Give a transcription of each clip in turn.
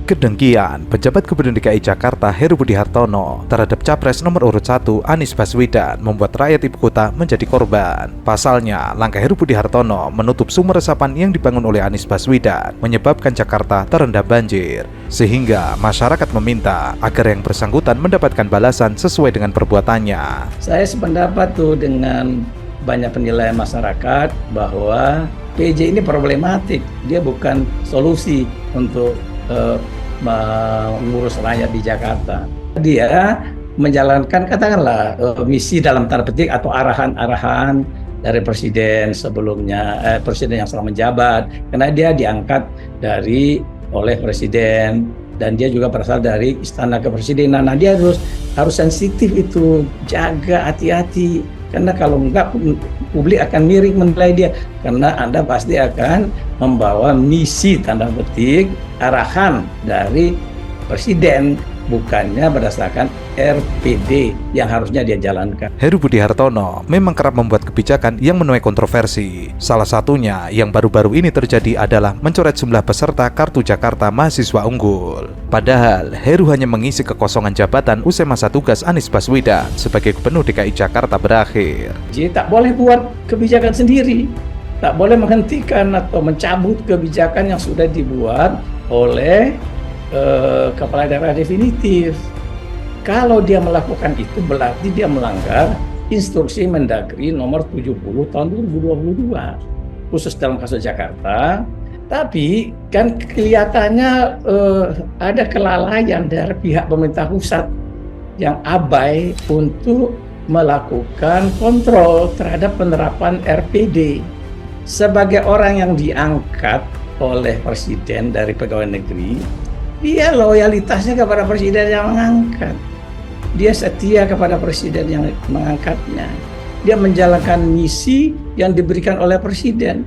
Kedengkian pejabat Gubernur DKI Jakarta Heru Budi Hartono terhadap Capres nomor urut 1 Anies Baswedan membuat rakyat ibu kota menjadi korban. Pasalnya, langkah Heru Budi Hartono menutup sumber resapan yang dibangun oleh Anies Baswedan menyebabkan Jakarta terendam banjir. Sehingga masyarakat meminta agar yang bersangkutan mendapatkan balasan sesuai dengan perbuatannya. Saya sependapat tuh dengan banyak penilaian masyarakat bahwa PJ ini problematik. Dia bukan solusi untuk mengurus rakyat di Jakarta. Dia menjalankan katakanlah misi dalam tanda petik atau arahan-arahan dari presiden sebelumnya, presiden yang sedang menjabat, karena dia diangkat oleh presiden dan dia juga berasal dari istana kepresidenan. Nah, dia harus sensitif itu, jaga, hati-hati. Karena kalau enggak, publik akan miring menilai dia. Karena Anda pasti akan membawa misi, tanda petik, arahan dari presiden, bukannya berdasarkan RPD yang harusnya dia jalankan. Heru Budi Hartono memang kerap membuat kebijakan yang menuai kontroversi. Salah satunya yang baru-baru ini terjadi adalah mencoret jumlah peserta Kartu Jakarta Mahasiswa Unggul. Padahal Heru hanya mengisi kekosongan jabatan usai masa tugas Anies Baswedan sebagai Gubernur DKI Jakarta berakhir. Jadi tak boleh buat kebijakan sendiri, tak boleh menghentikan atau mencabut kebijakan yang sudah dibuat oleh kepala daerah definitif. Kalau dia melakukan itu berarti dia melanggar instruksi Mendagri nomor 70 tahun 2022 khusus dalam kasus Jakarta. Tapi kan kelihatannya ada kelalaian dari pihak pemerintah pusat yang abai untuk melakukan kontrol terhadap penerapan RPD. Sebagai orang yang diangkat oleh presiden dari pegawai negeri, dia loyalitasnya kepada presiden yang mengangkat. Dia setia kepada presiden yang mengangkatnya. Dia menjalankan misi yang diberikan oleh presiden,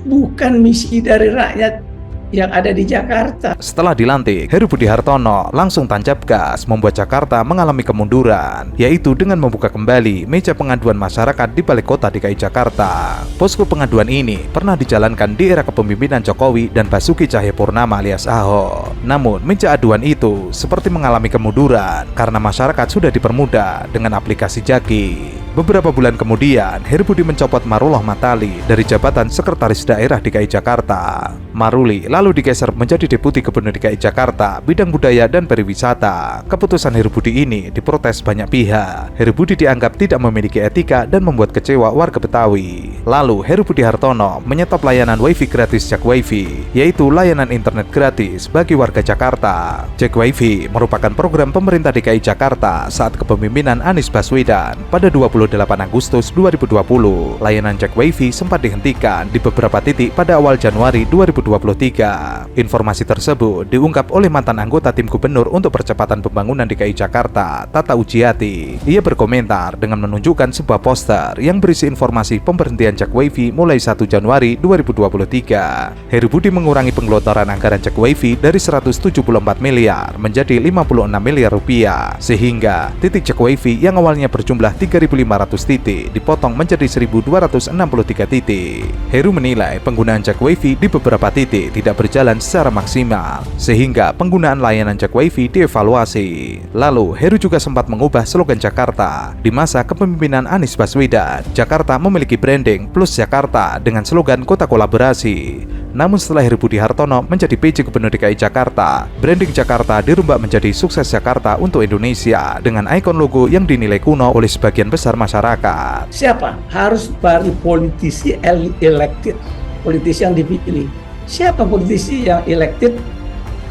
bukan misi dari rakyat yang ada di Jakarta. Setelah dilantik, Heru Budi Hartono langsung tancap gas membuat Jakarta mengalami kemunduran, yaitu dengan membuka kembali meja pengaduan masyarakat di Balai Kota DKI Jakarta. Posko pengaduan ini pernah dijalankan di era kepemimpinan Jokowi dan Basuki Cahayapurnama alias Ahok. Namun, meja aduan itu seperti mengalami kemunduran karena masyarakat sudah dipermudah dengan aplikasi Jaki. Beberapa bulan kemudian, Heru Budi mencopot Marullah Matali dari jabatan Sekretaris Daerah DKI Jakarta. Maruli lalu digeser menjadi Deputi Gubernur DKI Jakarta bidang budaya dan pariwisata. Keputusan Heru Budi ini diprotes banyak pihak. Heru Budi dianggap tidak memiliki etika dan membuat kecewa warga Betawi. Lalu Heru Budi Hartono menyetop layanan WiFi gratis Jak WiFi, yaitu layanan internet gratis bagi warga Jakarta. Jak WiFi merupakan program pemerintah DKI Jakarta saat kepemimpinan Anies Baswedan pada 28 Agustus 2020. Layanan Jak WiFi sempat dihentikan di beberapa titik pada awal Januari 2023. Informasi tersebut diungkap oleh mantan anggota tim gubernur untuk percepatan pembangunan DKI Jakarta, Tata Ujiati. Ia berkomentar dengan menunjukkan sebuah poster yang berisi informasi pemberhentian Jak WiFi mulai 1 Januari 2023. Heru Budi mengurangi penggelontoran anggaran Jak WiFi dari 174 miliar menjadi 56 miliar rupiah, sehingga titik Jak WiFi yang awalnya berjumlah 3.500 titik dipotong menjadi 1.263 titik. Heru menilai penggunaan Jak WiFi di beberapa titik tidak berjalan secara maksimal, sehingga penggunaan layanan Jak WiFi dievaluasi. Lalu, Heru juga sempat mengubah slogan Jakarta di masa kepemimpinan Anies Baswedan. Jakarta memiliki branding plus Jakarta dengan slogan Kota Kolaborasi. Namun setelah Heru Budi Hartono menjadi PJ Gubernur DKI Jakarta, branding Jakarta dirubah menjadi Sukses Jakarta untuk Indonesia dengan ikon logo yang dinilai kuno oleh sebagian besar masyarakat. Siapa? Harus baru politisi elected, politisi yang dipilih. Siapa politisi yang elected?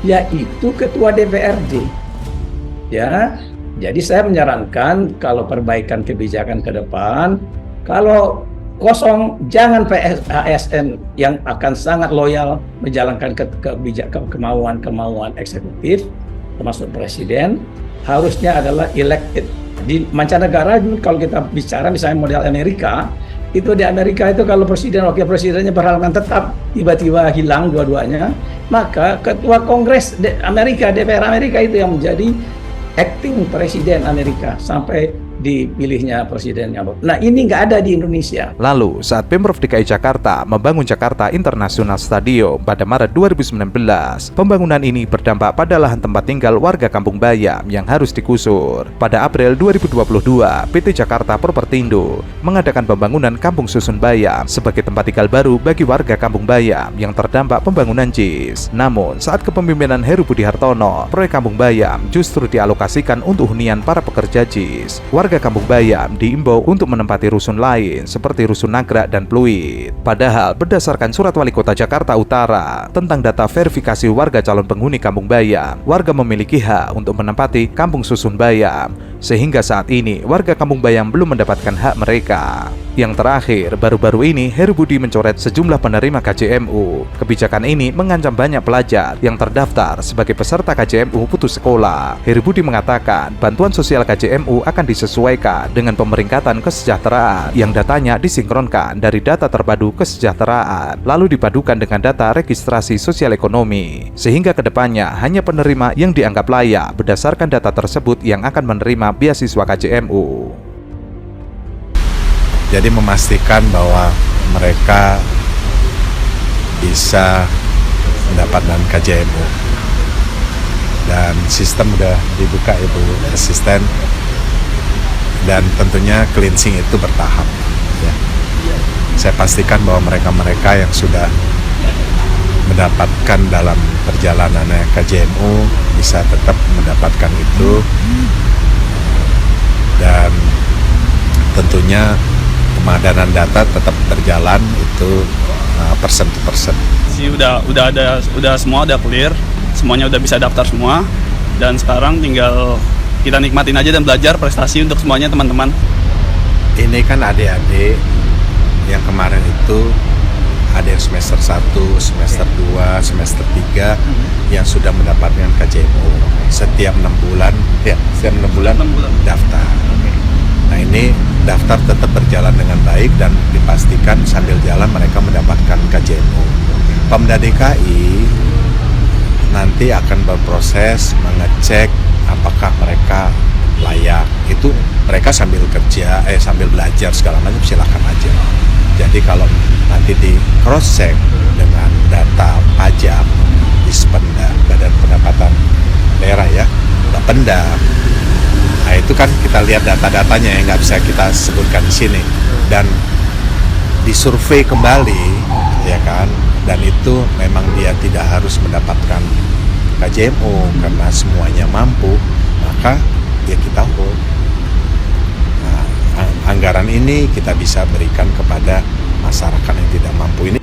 Yaitu Ketua DPRD. Ya, jadi saya menyarankan kalau perbaikan kebijakan ke depan, kalau kosong, jangan ASN yang akan sangat loyal menjalankan kebijakan kemauan eksekutif, termasuk presiden, harusnya adalah elected. Di mancanegara kalau kita bicara misalnya model Amerika, itu di Amerika itu kalau presiden wakil presidennya berhalangan tetap tiba-tiba hilang dua-duanya, maka ketua Kongres Amerika, DPR Amerika itu yang menjadi acting presiden Amerika sampai dipilihnya presidennya. Nah, ini nggak ada di Indonesia. Lalu, saat Pemprov DKI Jakarta membangun Jakarta International Stadium pada Maret 2019, pembangunan ini berdampak pada lahan tempat tinggal warga Kampung Bayam yang harus digusur. Pada April 2022, PT Jakarta Propertindo mengadakan pembangunan Kampung Susun Bayam sebagai tempat tinggal baru bagi warga Kampung Bayam yang terdampak pembangunan JIS. Namun, saat kepemimpinan Heru Budi Hartono, proyek Kampung Bayam justru dialokasikan untuk hunian para pekerja JIS. Warga Kampung Bayam diimbau untuk menempati rusun lain seperti Rusun Nagrek dan Pluit. Padahal berdasarkan Surat Wali Kota Jakarta Utara tentang data verifikasi warga calon penghuni Kampung Bayam, warga memiliki hak untuk menempati Kampung Susun Bayam. Sehingga saat ini warga Kampung Bayam belum mendapatkan hak mereka. Yang terakhir, baru-baru ini Heru Budi mencoret sejumlah penerima KJMU. Kebijakan ini mengancam banyak pelajar yang terdaftar sebagai peserta KJMU putus sekolah. Heru Budi mengatakan bantuan sosial KJMU akan disesuaikan dengan pemeringkatan kesejahteraan yang datanya disinkronkan dari data terpadu kesejahteraan lalu dipadukan dengan data registrasi sosial ekonomi, sehingga kedepannya hanya penerima yang dianggap layak berdasarkan data tersebut yang akan menerima beasiswa KJMU. Jadi memastikan bahwa mereka bisa mendapatkan KJMU. Dan sistem udah dibuka Ibu Asisten, dan tentunya cleansing itu bertahap ya. Saya pastikan bahwa mereka-mereka yang sudah mendapatkan dalam perjalanannya KJMU bisa tetap mendapatkan itu, dan tentunya pemadanan data tetap berjalan itu persen to persen. Udah semua udah clear, semuanya udah bisa daftar semua, dan sekarang tinggal kita nikmatin aja dan belajar prestasi untuk semuanya teman-teman. Ini kan adik-adik yang kemarin itu ada yang semester 1, semester 2, semester 3 yang sudah mendapatkan KJMU. Setiap 6 bulan daftar. Nah, ini daftar tetap berjalan dengan baik dan dipastikan sambil jalan mereka mendapatkan KJMU. Pemda DKI nanti akan berproses mengecek apakah mereka layak. Itu mereka sambil kerja, sambil belajar segala macam silakan aja. Jadi kalau nanti di cross check dengan data pajak di Spenda, Badan Pendapatan Daerah ya, Bapenda. Nah, itu kan kita lihat data-datanya yang nggak bisa kita sebutkan di sini, dan disurvei kembali ya kan, dan itu memang dia tidak harus mendapatkan KJMU karena semuanya mampu, maka ya kita hold. Nah, anggaran ini kita bisa berikan kepada masyarakat yang tidak mampu ini.